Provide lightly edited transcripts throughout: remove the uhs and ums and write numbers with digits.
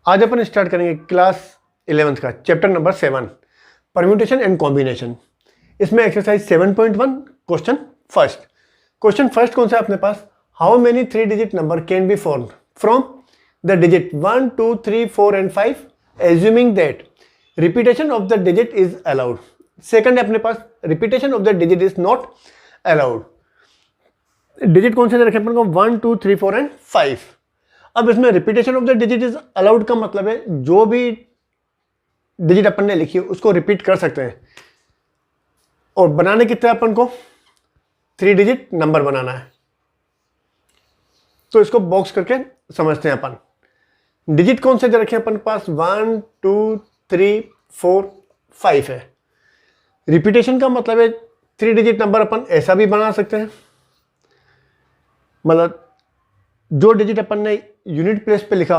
आज अपन स्टार्ट करेंगे class 11th का chapter number 7 permutation and combination. इसमें एक्सरसाइज 7.1 क्वेश्चन फर्स्ट कौन सा है अपने पास? How many 3 digit number can be form from the digit 1, 2, 3, 4 and 5 assuming that repetition of the digit is allowed. Second है अपने पास repetition of the digit is not allowed. Digit कौन से दे रखे अपन को? 1, 2, 3, 4 एंड 5। अब इसमें repetition of the digit is allowed का मतलब है जो भी डिजिट अपन ने लिखी है उसको रिपीट कर सकते हैं। और बनाने कितने अपन को? 3 डिजिट नंबर बनाना है। तो इसको बॉक्स करके समझते हैं अपन। डिजिट कौन से दे रखे हैं अपन पास? 1, 2, 3, 4, 5 है। रिपीटेशन का मतलब है 3 डिजिट नंबर अपन ऐसा भी बना सकते हैं, मतलब जो डिजिट अपन ने यूनिट प्लेस पे लिखा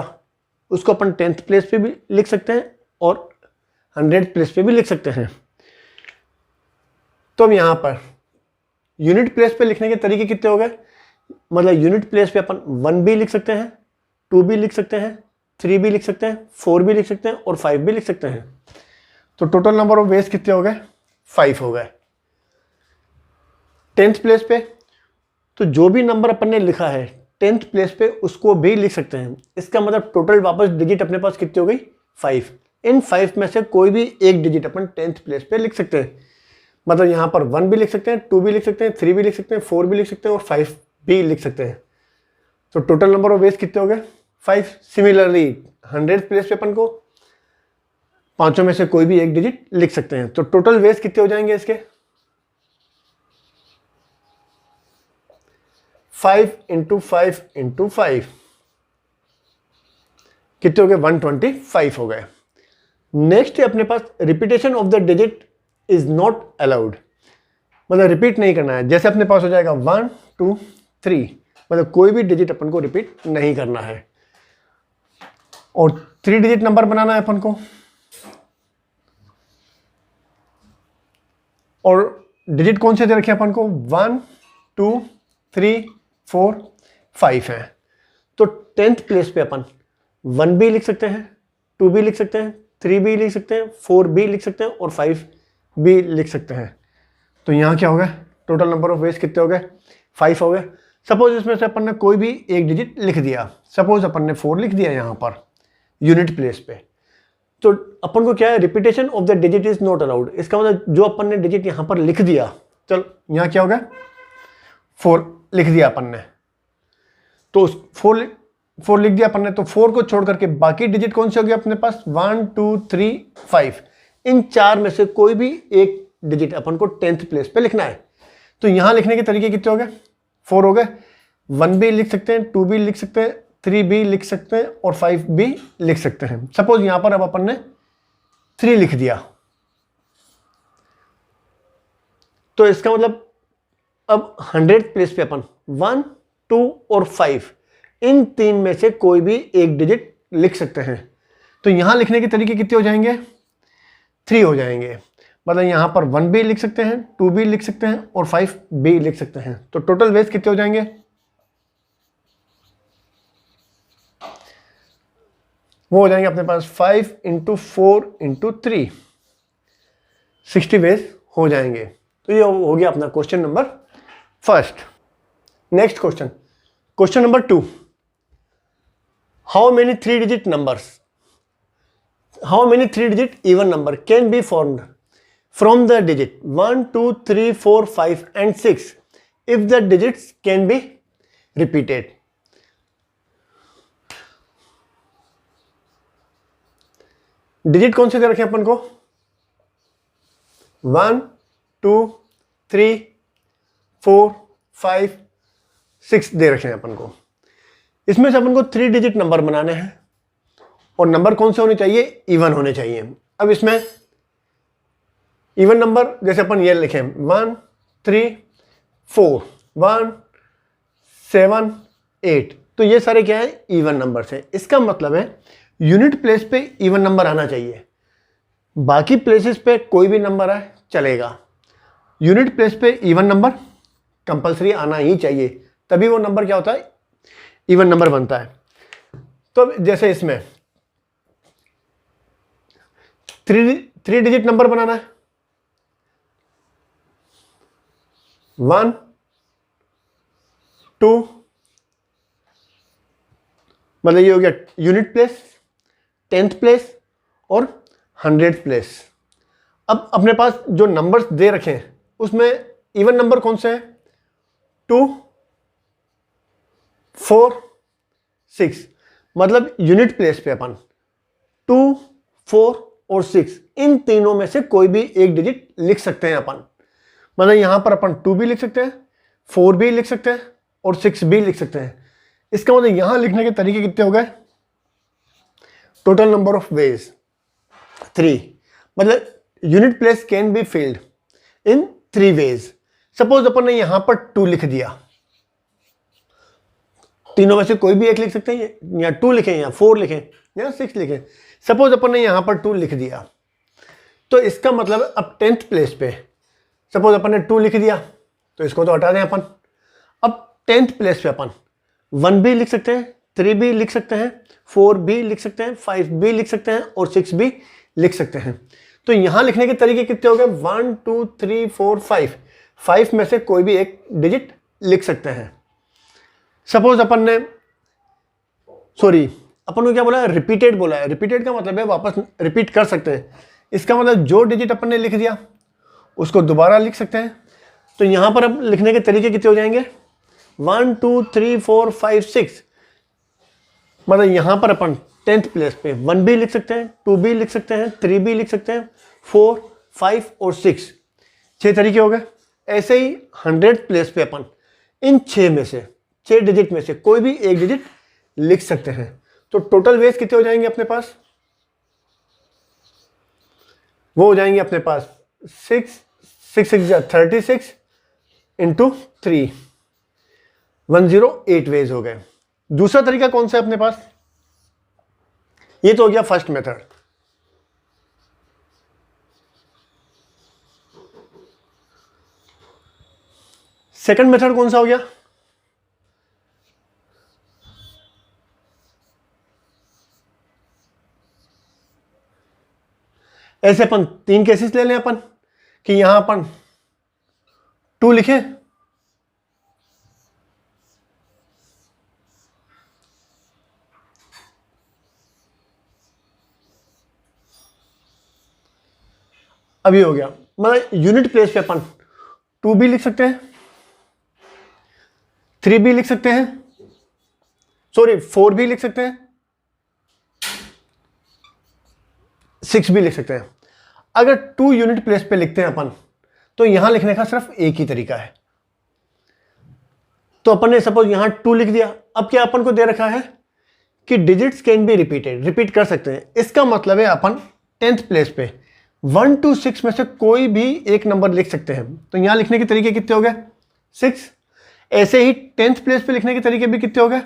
उसको अपन 10th प्लेस पे भी लिख सकते हैं और 100th प्लेस पे भी लिख सकते हैं। तो अब यहां पर यूनिट प्लेस पे लिखने के तरीके कितने हो गए? मतलब यूनिट प्लेस पे अपन 1 भी लिख सकते हैं, 2 भी लिख सकते हैं, 3 भी लिख सकते हैं, 4 भी लिख सकते हैं और 5 भी लिख सकते हैं। तो टोटल नंबर ऑफ वेज कितने हो गए? 5 हो गए। 10th प्लेस पे तो जो भी नंबर अपन ने लिखा है 10th प्लेस पे उसको भी लिख सकते हैं। इसका मतलब टोटल वापस डिजिट अपने पास कितनी हो गई? 5। इन 5 में से कोई भी एक डिजिट अपन 10th प्लेस पे लिख सकते हैं। मतलब यहाँ पर 1 भी लिख सकते हैं, 2 भी लिख सकते हैं, 3 भी लिख सकते हैं, 4 भी लिख सकते हैं और 5 भी लिख सकते हैं। तो टोटल नंबर ऑफ वेज कितने हो गए? 5। सिमिलरली 100th प्लेस पे अपन को पांचों में से कोई भी एक डिजिट लिख सकते हैं। तो टोटल वेज कितने हो जाएंगे इसके? 5 × 5 × 5 कितने हो गए? 125 हो गए। नेक्स्ट है अपने पास repetition of the digit is not allowed, मतलब रिपीट नहीं करना है। जैसे अपने पास हो जाएगा 1, 2, 3, मतलब कोई भी डिजिट अपन को रिपीट नहीं करना है। और 3 डिजिट नंबर बनाना है अपन को। और डिजिट कौन से दे रखे अपन को? 1, 2, 3, 4, 5 है। तो 10th प्लेस पे अपन 1 भी लिख सकते हैं, 2 भी लिख सकते हैं, 3 भी लिख सकते हैं, 4 भी लिख सकते हैं और 5 भी लिख सकते हैं। तो यहाँ क्या हो गया? टोटल नंबर ऑफ वेज कितने हो गए? 5 हो गए। सपोज इसमें से अपन ने कोई भी एक डिजिट लिख दिया, सपोज अपन ने 4 लिख दिया यहाँ पर यूनिट प्लेस पे, तो अपन को क्या है? Repetition of the digit is not allowed. इसका मतलब जो अपन ने डिजिट यहाँ पर लिख दिया, चल यहाँ क्या हो गया? 4 लिख दिया अपन ने, तो 4 लिख दिया अपन ने, तो 4 को छोड़ करके बाकी डिजिट कौन से हो गए अपने पास? 1, 2, 3, 5। इन 4 में से कोई भी एक डिजिट अपन को 10th प्लेस पे लिखना है। तो यहां लिखने के तरीके कितने हो गए? 4 हो गए। 1 भी लिख सकते हैं, 2 भी लिख सकते हैं, 3 भी लिख सकते हैं और 5 भी लिख सकते हैं। सपोज यहां पर अब अपन ने 3 लिख दिया, तो इसका मतलब अब 100th प्लेस पे अपन 1, 2 और 5 इन 3 में से कोई भी एक डिजिट लिख सकते हैं। तो यहां लिखने के तरीके कितने हो जाएंगे? 3 हो जाएंगे। मतलब यहां पर 1 भी लिख सकते हैं, 2 भी लिख सकते हैं और 5 भी लिख सकते हैं। तो टोटल वेज कितने हो जाएंगे? वो हो जाएंगे अपने पास 5 × 4 × 3, 60 वेज हो जाएंगे। तो ये हो गया अपना question number first. Next question number 2, how many 3 digit numbers, how many 3 digit even number can be formed from the digit 1, 2, 3, 4, 5 and 6 if the digits can be repeated. Digit कौन से दे रखे अपन को? 1, 2, 3, 4, 5, 6 दे रखे हैं अपन को। इसमें से अपन को 3 डिजिट नंबर बनाने हैं और नंबर कौन से होने चाहिए? इवन होने चाहिए। अब इसमें इवन नंबर जैसे अपन ये लिखें 1, 3, 4, 1, 7, 8, तो ये सारे क्या है? इवन नंबर है। इसका मतलब है यूनिट प्लेस पे इवन नंबर आना चाहिए, बाकी प्लेसेस पे कोई भी नंबर आए चलेगा। यूनिट प्लेस पे इवन नंबर कंपलसरी आना ही चाहिए, तभी वो नंबर क्या होता है? इवन नंबर बनता है। तो जैसे इसमें थ्री डिजिट नंबर बनाना है, 1 2, मतलब ये हो गया यूनिट प्लेस, 10th प्लेस और 100th प्लेस। अब अपने पास जो नंबर्स दे रखे हैं उसमें इवन नंबर कौन से हैं? 2 4 6, मतलब यूनिट प्लेस पे अपन 2 4 और 6 इन तीनों में से कोई भी एक डिजिट लिख सकते हैं अपन। मतलब यहां पर अपन 2 भी लिख सकते हैं, 4 भी लिख सकते हैं और 6 भी लिख सकते हैं। इसका मतलब यहां लिखने के तरीके कितने हो गए? टोटल नंबर ऑफ वेज 3, मतलब unit place can be filled in 3 ways. Suppose अपन ने यहां पर 2 लिख दिया, तीनों में से कोई भी एक लिख सकते हैं, या 2 लिखें या 4 लिखें या 6 लिखें। सपोज अपन ने यहां पर 2 लिख दिया, तो इसका मतलब अब 10th प्लेस पे सपोज अपन ने 2 लिख दिया, तो इसको तो हटा दें अपन। अब 10th प्लेस पे अपन 1 भी लिख सकते हैं, 3 भी लिख सकते हैं, 4 भी लिख सकते हैं, 5 भी लिख सकते हैं और 6 भी लिख सकते हैं। तो यहां लिखने के तरीके कितने हो गए? 1 2 3 4 5, 5 में से कोई भी एक डिजिट लिख सकते हैं। सपोज अपन ने अपन को क्या बोला है? रिपीटेड बोला है। रिपीटेड का मतलब है वापस रिपीट कर सकते हैं। इसका मतलब जो डिजिट अपन ने लिख दिया उसको दोबारा लिख सकते हैं। तो यहां पर अब लिखने के तरीके कितने हो जाएंगे? 1 2 3 4 5 6, मतलब यहां पर अपन 10th प्लेस पे 1 भी लिख सकते हैं, 2 भी लिख सकते हैं, 3 भी लिख सकते हैं, 4 5 और 6, 6 तरीके हो गए। ऐसे ही 100th प्लेस पे अपन इन 6 में से 6 डिजिट में से कोई भी एक डिजिट लिख सकते हैं। तो टोटल वेज कितने हो जाएंगे अपने पास? वो हो जाएंगे अपने पास 6 6 36 इंटू 3, 108 वेज हो गए। दूसरा तरीका कौन सा है अपने पास? ये तो हो गया फर्स्ट मेथड। सेकंड मेथड कौन सा हो गया? ऐसे अपन 3 केसेस ले लें अपन कि यहां अपन 2 लिखें, अभी हो गया। मतलब यूनिट प्लेस पे अपन 2 भी लिख सकते हैं, 3 भी लिख सकते हैं, 4 भी लिख सकते हैं, 6 भी लिख सकते हैं। अगर 2 यूनिट प्लेस पे लिखते हैं अपन, तो यहां लिखने का सिर्फ एक ही तरीका है। तो अपन ने सपोज यहां 2 लिख दिया। अब क्या अपन को दे रखा है कि digits can be repeated, repeat कर सकते हैं। इसका मतलब है अपन 10th प्लेस पे 1 to 6 में से कोई भी एक नंबर लिख सकते हैं। तो यहां लिखने के तरीके कितने हो गए? 6। ऐसे ही 10th प्लेस पे लिखने के तरीके भी कितने हो गए?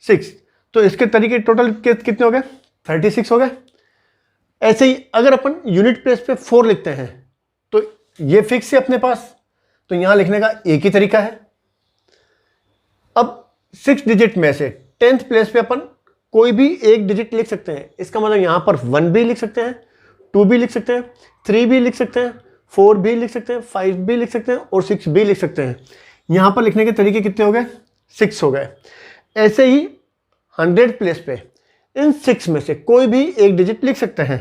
6। तो इसके तरीके टोटल कितने हो गए? 36 हो गए। ऐसे ही अगर अपन यूनिट प्लेस पे 4 लिखते हैं तो ये फिक्स है अपने पास, तो यहां लिखने का एक ही तरीका है। अब 6 डिजिट में से 10th प्लेस पे अपन कोई भी एक डिजिट लिख सकते हैं। इसका मतलब यहां पर 1 भी लिख सकते हैं, 2 भी लिख सकते हैं, 3 भी लिख सकते हैं, 4 भी लिख सकते हैं, 5 भी लिख सकते हैं और 6 भी लिख सकते हैं। यहां पर लिखने के तरीके कितने हो गए? 6 हो गए। ऐसे ही 100 प्लेस पे इन 6 में से कोई भी एक डिजिट लिख सकते हैं।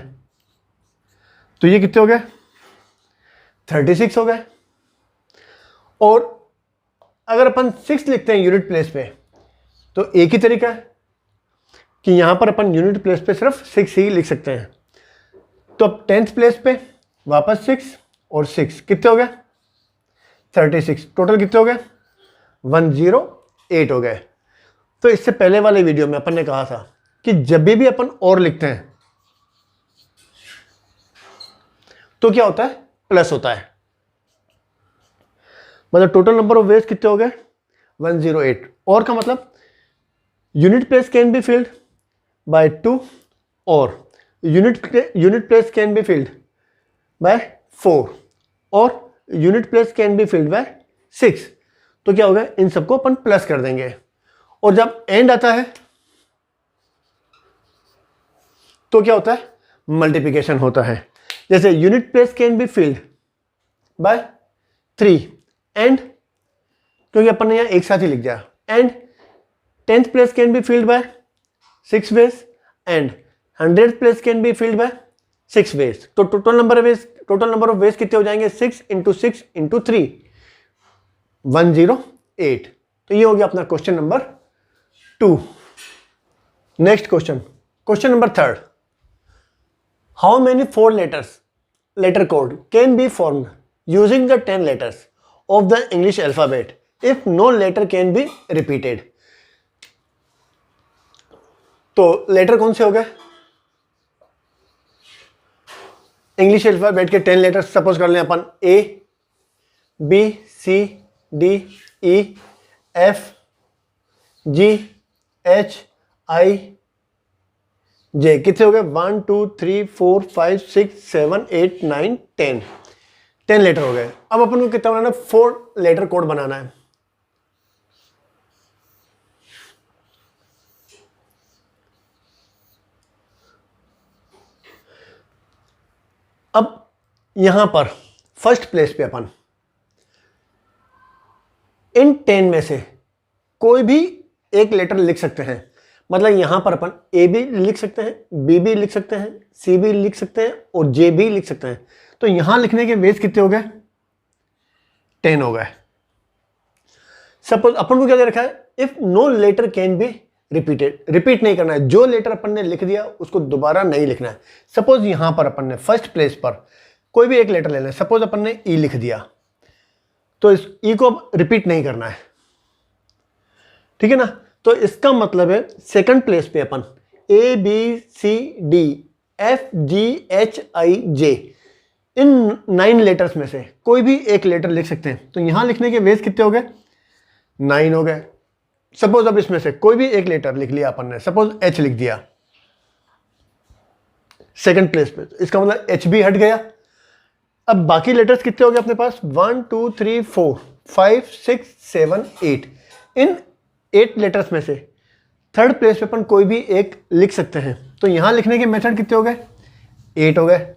तो ये कितने हो गए? 36 हो गए। और अगर अपन 6 लिखते हैं यूनिट प्लेस पे, तो एक ही तरीका है कि यहां पर अपन यूनिट प्लेस पे सिर्फ 6 ही लिख सकते हैं। तो अब 10th प्लेस पे वापस 6 और 6 कितने हो गए? 36। टोटल कितने हो गए? 108 हो गए। तो इससे पहले वाले वीडियो में अपन ने कहा था कि जब भी अपन और लिखते हैं तो क्या होता है? प्लस होता है। मतलब टोटल नंबर ऑफ वेज कितने हो गए? 108। और का मतलब unit place can be filled bye 2 और unit place can be filled bye 4 और unit place can be filled by 6। तो क्या होगा? इन सबको अपन प्लस कर देंगे और जब एंड आता है तो क्या होता है? मल्टीप्लिकेशन होता है। जैसे unit place can be filled by 3 and, क्योंकि अपन ने यहाँ एक साथ ही लिख दिया, and 10th place can be filled by 6 ways and 100th place can be filled by 6 ways. तो टोटल नंबर ऑफ वेज कितने हो जाएंगे? 6 × 6 × 3 108। तो ये हो गया अपना question number 2। Next question number 3, how many 4 letter code can be formed using the 10 letters of the English alphabet if no letter can be repeated? तो लेटर कौन से हो गए? इंग्लिश अल्फाबेट के 10 लेटर्स सपोज कर लें अपन, A B C D E F G H I J। कितने हो गए? 1 2 3 4 5 6 7 8 9 10। 10 लेटर हो गए। अब अपन को कितना बनाना है? 4 लेटर कोड बनाना है। अब यहां पर फर्स्ट प्लेस पे अपन इन 10 में से कोई भी एक लेटर लिख सकते हैं। मतलब यहां पर अपन ए भी लिख सकते हैं, बी भी लिख सकते हैं, सी भी लिख सकते हैं और जे भी लिख सकते हैं। तो यहां लिखने के वेज कितने हो गए? 10 हो गए। सपोज अपन को क्या दे रखा है? If no letter can be repeated, repeat नहीं करना है। जो लेटर अपन ने लिख दिया उसको दोबारा नहीं लिखना है। सपोज यहां पर अपन ने फर्स्ट प्लेस पर कोई भी एक लेटर लेना है। सपोज अपन ने ई लिख दिया, तो इस ई को अब रिपीट नहीं करना है, ठीक है ना। तो इसका मतलब है सेकंड प्लेस पे अपन A B C D F G H I J, in 9 letters में से कोई भी एक लेटर लिख सकते हैं। तो यहां लिखने के वेज कितने हो गए? 9 हो गए। सपोज अब इसमें से कोई भी एक लेटर लिख लिया अपन ने, सपोज एच लिख दिया सेकंड प्लेस पे, तो इसका मतलब एच भी हट गया। अब बाकी लेटर्स कितने हो गए अपने पास? 1 2 3 4 5 6 7 8। इन 8 लेटर्स में से थर्ड प्लेस पे अपन कोई भी एक लिख सकते हैं। तो यहां लिखने के मेथड कितने हो गए? 8 हो गए।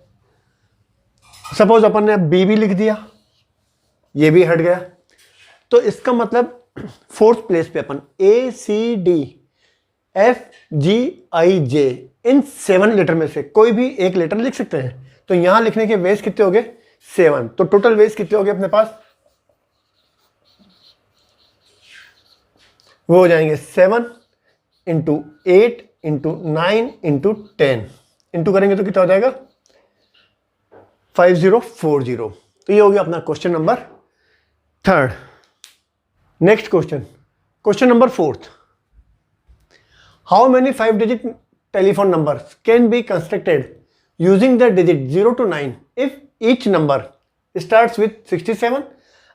सपोज अपन ने बी भी लिख दिया, ये भी हट गया। तो इसका मतलब फोर्थ प्लेस पे अपन ए सी डी एफ जी आई जे, इन 7 लेटर में से कोई भी एक लेटर लिख सकते हैं। तो यहां लिखने के वेज कितने हो गए? 7। तो टोटल वेज कितने हो गए अपने पास? वो हो जाएंगे 7 × 8 × 9 × 10। इंटू करेंगे तो कितना हो जाएगा? 5040। तो ये हो गया अपना question number 3। Next question number 4, how many 5-digit telephone numbers can be constructed using the digit 0 to 9 if each number starts with 67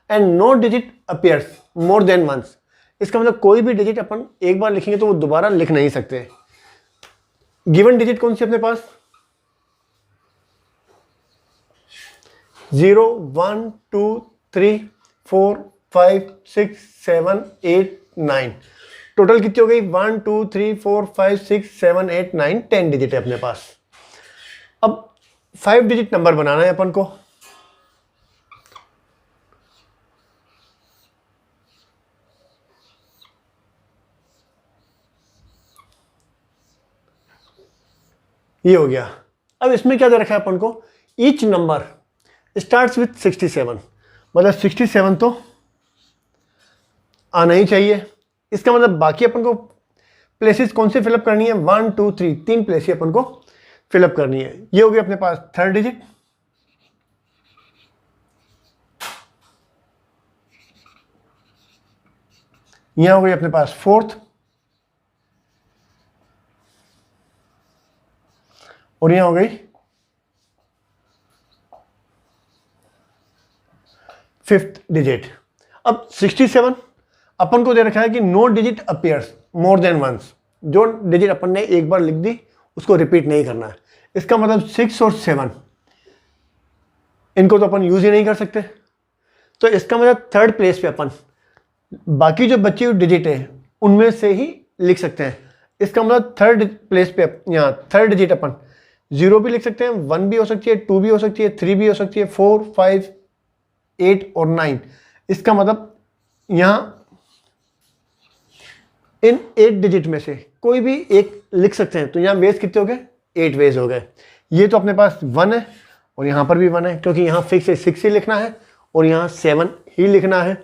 and no digit appears more than once. इसका मतलब कोई भी डिजिट अपन एक बार लिखेंगे तो वो दोबारा लिख नहीं सकते। गिवन डिजिट कौन सी अपने पास? 0 1 2 3 4 5 6 7 8 9। टोटल कितनी हो गई? 1 2 3 4 5 6 7 8 9 10 डिजिट है अपने पास। अब 5 डिजिट नंबर बनाना है अपन को। ये हो गया। अब इसमें क्या दे रखा है अपन को? ईच नंबर स्टार्ट्स विथ 67, मतलब 67 तो आना ही चाहिए। इसका मतलब बाकी अपन को प्लेसेस कौन से फिलअप करनी है? 1 2 3, 3 प्लेस अपन को फिलअप करनी है। ये हो गया अपने पास थर्ड डिजिट। यहां हो गई अपने पास फोर्थ, और यहां हो गई फिफ्थ डिजिट। अब 67 अपन को दे रखा है कि no digit appears more than once. जो डिजिट अपन ने एक बार लिख दी उसको रिपीट नहीं करना है। इसका मतलब 6 और 7 इनको तो अपन यूज ही नहीं कर सकते। तो इसका मतलब थर्ड प्लेस पे अपन बाकी जो बची हुई डिजिट है उनमें से ही लिख सकते हैं। इसका मतलब थर्ड प्लेस पे यहाँ थर्ड डिजिट अपन 0 भी लिख सकते हैं, 1 भी हो सकती है, 2 भी हो सकती है, 3 भी हो सकती है, 4, 5, 8 और 9। इसका मतलब यहां इन 8 डिजिट में से कोई भी एक लिख सकते हैं। तो यहां वेज कितने हो गए? 8 वेज हो गए। ये तो अपने पास 1 है और यहां पर भी 1 है, क्योंकि यहां फिक्स है 6 ही लिखना है और यहां 7 ही लिखना है।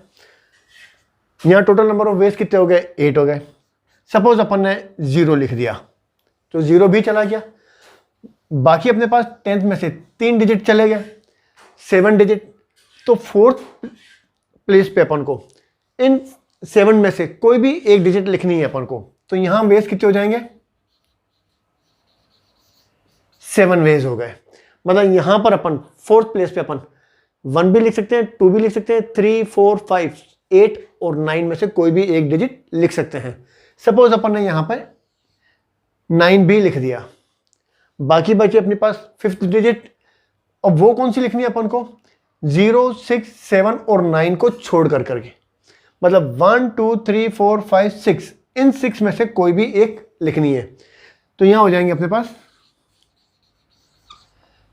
यहां टोटल नंबर ऑफ वेज कितने हो गए? 8 हो गए। सपोज अपन ने 0 लिख दिया तो 0 भी चला गया। बाकी अपने पास 10th में से 3 डिजिट चले गए, 7 डिजिट। तो 4th प्लेस पे अपन को इन 7 में से कोई भी एक डिजिट लिखनी है अपन को। तो यहां वेज कितने हो जाएंगे? 7 वेज हो गए। मतलब यहां पर अपन 4th प्लेस पे अपन 1 भी लिख सकते हैं, 2 भी लिख सकते हैं, 3, 4, 5, 8 और 9 में से कोई भी एक डिजिट लिख सकते हैं। सपोज अपन ने यहां पर 9 भी लिख दिया, बाकी बचे अपने पास 5th डिजिट। अब वो कौन सी लिखनी है अपन को? 0, 6, 7 और 9 को छोड़ कर करके, मतलब 1, 2, 3, 4, 5, 6, इन 6 में से कोई भी एक लिखनी है। तो यहां हो जाएंगे अपने पास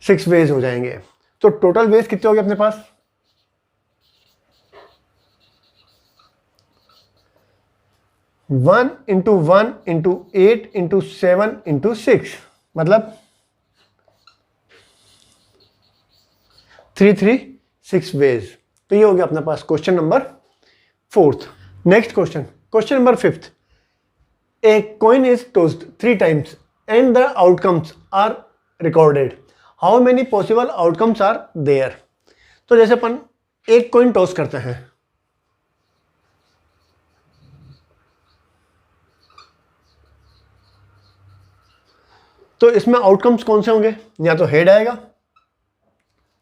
6 वेज हो जाएंगे। तो टोटल वेज कितने हो गए अपने पास? 1 × 1 × 8 × 7 × 6, मतलब 336 वेज। तो ये हो गया अपने पास question number 4th। Next question, question number 5th। A coin is tossed 3 times and the outcomes are recorded. How many possible outcomes are there. तो जैसे अपन एक कॉइन टॉस करते हैं, तो इसमें आउटकम्स कौन से होंगे? या तो हेड आएगा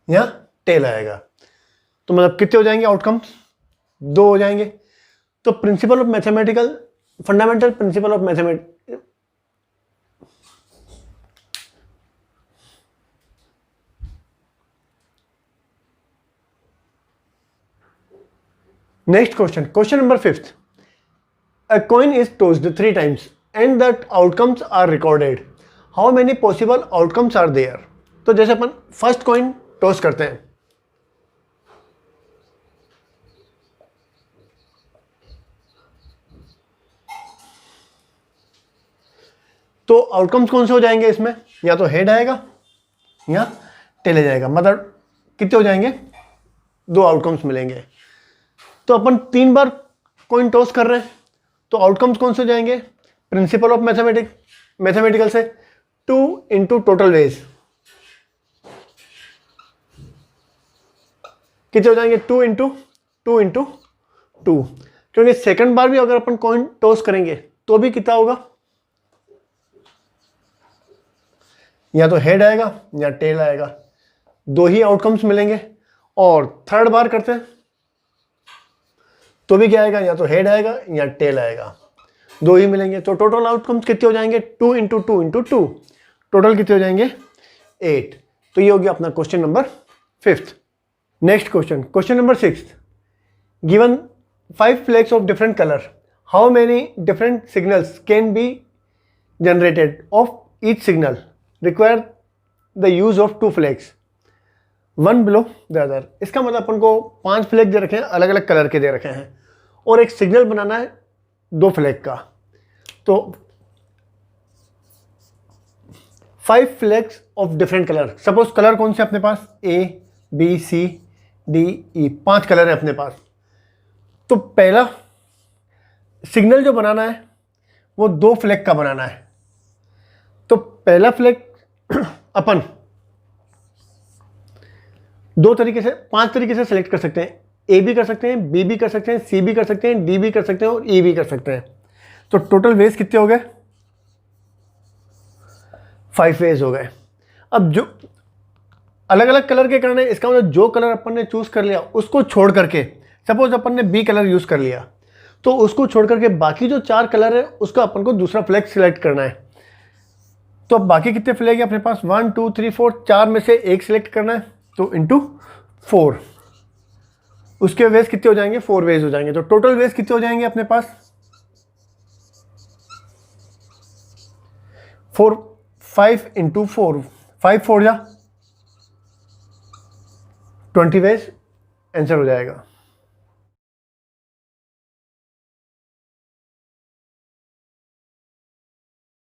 या टेल आएगा। तो मतलब कितने हो जाएंगे आउटकम्स? 2 हो जाएंगे। तो principle of mathematical, fundamental principle of mathematics, next question, question number 5th। A coin is tossed 3 times and the outcomes are recorded. How many possible outcomes are there. तो जैसे अपन फर्स्ट कॉइन टॉस करते हैं, तो outcomes कौन से हो जाएंगे इसमें? या तो हेड आएगा या टेल जाएगा। मतलब कितने हो जाएंगे? 2 आउटकम्स मिलेंगे। तो अपन 3 बार कॉइन टॉस कर रहे हैं, तो आउटकम्स कौन से हो जाएंगे? प्रिंसिपल ऑफ मैथमेटिकल से 2 × टोटल वेज कितने हो जाएंगे? 2 × 2 × 2, क्योंकि सेकंड बार भी अगर अपन कॉइन टॉस करेंगे तो भी कितना होगा? या तो हेड आएगा या टेल आएगा। 2 ही आउटकम्स मिलेंगे। और थर्ड बार करते हैं तो भी क्या आएगा? या तो हेड आएगा या टेल आएगा। 2 ही मिलेंगे। तो टोटल आउटकम्स कितने हो जाएंगे? 2 × 2 × 2, टोटल कितने हो जाएंगे? 8। तो ये हो गया अपना question number 5th। Next question, question number 6th। Given 5 flags of different colour, how many different signals can be generated of each signal require the use of 2 flags 1 below the other. इसका मतलब अपन को 5 flag दे रखे हैं, अलग अलग colour के दे रखे हैं, और एक सिग्नल बनाना है 2 फ्लैग का। तो 5 flags of different colour. Suppose colour कौन से अपने पास? A, B, C, D, E, 5 colour है अपने पास। तो पहला सिग्नल जो बनाना है वो 2 फ्लैग का बनाना है। तो पहला फ्लैग अपन 5 तरीके से सेलेक्ट कर सकते हैं। ए भी कर सकते हैं, बी भी कर सकते हैं, सी भी कर सकते हैं, डी भी कर सकते हैं और ई भी कर सकते हैं। तो टोटल वेज कितने हो गए? 5 वेज हो गए। अब जो अलग अलग कलर के करने, इसका मतलब जो कलर अपन ने चूज कर लिया उसको छोड़ करके, सपोज अपन ने बी कलर यूज कर लिया, तो उसको छोड़ करके बाकी जो 4 कलर है उसका अपन को दूसरा फ्लैग सिलेक्ट करना है। तो अब बाकी कितने फ्लैग है अपने पास? 1, 2, 3, 4, 4 में से एक सिलेक्ट करना है, तो इंटू 4, उसके वेज कितने हो जाएंगे? 4 वेज हो जाएंगे। तो टोटल वेज कितने हो जाएंगे अपने पास? 5 × 4, 5 4 जा 20 वेज आंसर हो जाएगा।